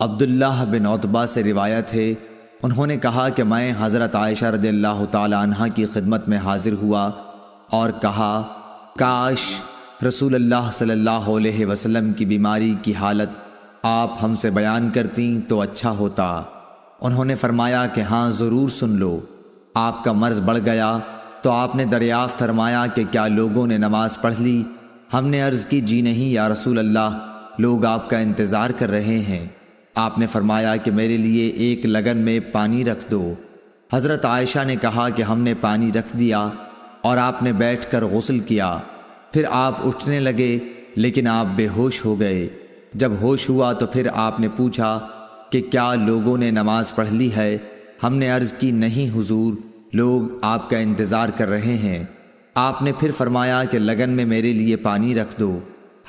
عبداللہ بن عتبہ سے روایت ہے، انہوں نے کہا کہ میں حضرت عائشہ رضی اللہ تعالی عنہا کی خدمت میں حاضر ہوا اور کہا، کاش رسول اللہ صلی اللہ علیہ وسلم کی بیماری کی حالت آپ ہم سے بیان کرتیں تو اچھا ہوتا۔ انہوں نے فرمایا کہ ہاں ضرور سن لو۔ آپ کا مرض بڑھ گیا تو آپ نے دریافت فرمایا کہ کیا لوگوں نے نماز پڑھ لی؟ ہم نے عرض کی جی نہیں یا رسول اللہ، لوگ آپ کا انتظار کر رہے ہیں۔ آپ نے فرمایا کہ میرے لیے ایک لگن میں پانی رکھ دو۔ حضرت عائشہ نے کہا کہ ہم نے پانی رکھ دیا اور آپ نے بیٹھ کر غسل کیا، پھر آپ اٹھنے لگے لیکن آپ بے ہوش ہو گئے۔ جب ہوش ہوا تو پھر آپ نے پوچھا کہ کیا لوگوں نے نماز پڑھ لی ہے؟ ہم نے عرض کی نہیں حضور، لوگ آپ کا انتظار کر رہے ہیں۔ آپ نے پھر فرمایا کہ لگن میں میرے لیے پانی رکھ دو۔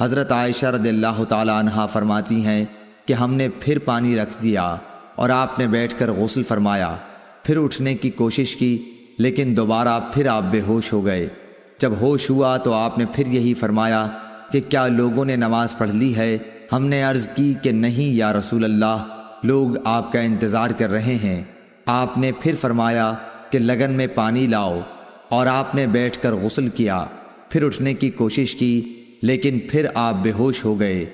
حضرت عائشہ رضی اللہ تعالی عنہا فرماتی ہیں کہ ہم نے پھر پانی رکھ دیا اور آپ نے بیٹھ کر غسل فرمایا، پھر اٹھنے کی کوشش کی لیکن دوبارہ پھر آپ بے ہوش ہو گئے۔ جب ہوش ہوا تو آپ نے پھر یہی فرمایا کہ کیا لوگوں نے نماز پڑھ لی ہے؟ ہم نے عرض کی کہ نہیں یا رسول اللہ، لوگ آپ کا انتظار کر رہے ہیں۔ آپ نے پھر فرمایا کہ لگن میں پانی لاؤ اور آپ نے بیٹھ کر غسل کیا، پھر اٹھنے کی کوشش کی لیکن پھر آپ بے ہوش ہو گئے۔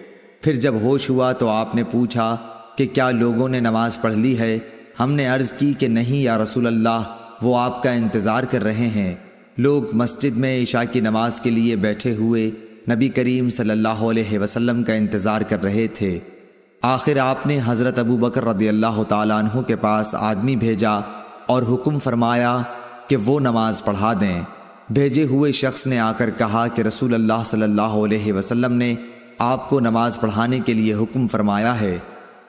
پھر جب ہوش ہوا تو آپ نے پوچھا کہ کیا لوگوں نے نماز پڑھ لی ہے؟ ہم نے عرض کی کہ نہیں یا رسول اللہ، وہ آپ کا انتظار کر رہے ہیں۔ لوگ مسجد میں عشاء کی نماز کے لیے بیٹھے ہوئے نبی کریم صلی اللہ علیہ وسلم کا انتظار کر رہے تھے۔ آخر آپ نے حضرت ابوبکر رضی اللہ تعالیٰ عنہ کے پاس آدمی بھیجا اور حکم فرمایا کہ وہ نماز پڑھا دیں۔ بھیجے ہوئے شخص نے آ کر کہا کہ رسول اللہ صلی اللہ علیہ وسلم نے آپ کو نماز پڑھانے کے لیے حکم فرمایا ہے۔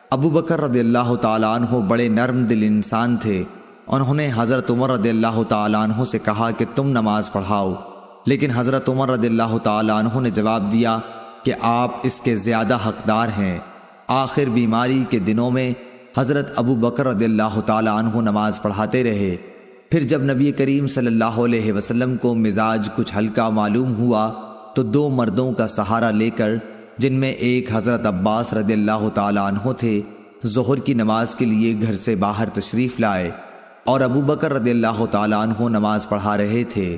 ابوبکر رضی اللہ تعالیٰ عنہ بڑے نرم دل انسان تھے۔ انہوں نے حضرت عمر رضی اللہ تعالیٰ عنہ سے کہا کہ تم نماز پڑھاؤ، لیکن حضرت عمر رضی اللہ تعالیٰ عنہ نے جواب دیا کہ آپ اس کے زیادہ حقدار ہیں۔ آخر بیماری کے دنوں میں حضرت ابوبکر رضی اللہ تعالیٰ عنہ نماز پڑھاتے رہے۔ پھر جب نبی کریم صلی اللہ علیہ وسلم کو مزاج کچھ ہلکا معلوم ہوا تو دو مردوں کا سہارا لے کر، جن میں ایک حضرت عباس رضی اللہ تعالیٰ عنہ تھے، ظہر کی نماز کے لیے گھر سے باہر تشریف لائے اور ابوبکر رضی اللہ تعالیٰ عنہ نماز پڑھا رہے تھے۔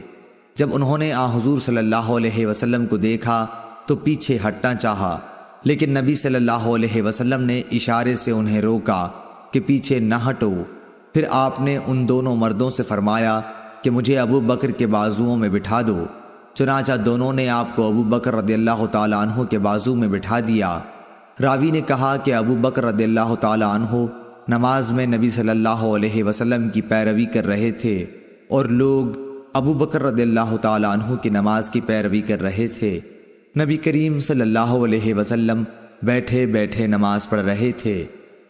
جب انہوں نے حضور صلی اللہ علیہ وسلم کو دیکھا تو پیچھے ہٹنا چاہا، لیکن نبی صلی اللہ علیہ وسلم نے اشارے سے انہیں روکا کہ پیچھے نہ ہٹو۔ پھر آپ نے ان دونوں مردوں سے فرمایا کہ مجھے ابوبکر کے بازوؤں میں بٹھا دو۔ چنانچہ دونوں نے آپ کو ابوبکر رضی اللہ تعالیٰ عنہ کے بازو میں بٹھا دیا۔ راوی نے کہا کہ ابوبکر رضی اللہ تعالیٰ عنہ نماز میں نبی صلی اللہ علیہ وسلم کی پیروی کر رہے تھے اور لوگ ابوبکر رضی اللہ تعالیٰ عنہ کی نماز کی پیروی کر رہے تھے۔ نبی کریم صلی اللہ علیہ وسلم بیٹھے بیٹھے نماز پڑھ رہے تھے۔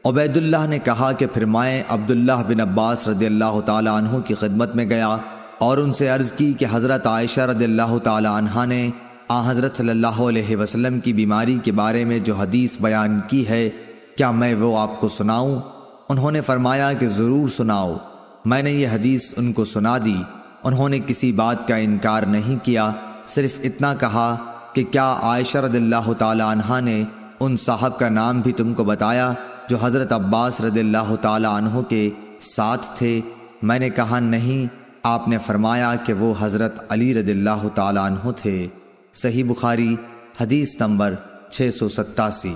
عبید اللہ نے کہا کہ پھر میں عبداللہ بن عباس رضی اللہ تعالیٰ عنہ کی خدمت میں گیا اور ان سے عرض کی کہ حضرت عائشہ رضی اللہ تعالیٰ عنہا نے حضرت صلی اللہ علیہ وسلم کی بیماری کے بارے میں جو حدیث بیان کی ہے، کیا میں وہ آپ کو سناؤں؟ انہوں نے فرمایا کہ ضرور سناؤ۔ میں نے یہ حدیث ان کو سنا دی۔ انہوں نے کسی بات کا انکار نہیں کیا، صرف اتنا کہا کہ کیا عائشہ رضی اللہ تعالیٰ عنہا نے ان صاحب کا نام بھی تم کو بتایا جو حضرت عباس رضی اللہ تعالیٰ عنہ کے ساتھ تھے؟ میں نے کہا نہیں۔ آپ نے فرمایا کہ وہ حضرت علی رضی اللہ تعالیٰ عنہ تھے۔ صحیح بخاری حدیث نمبر 687۔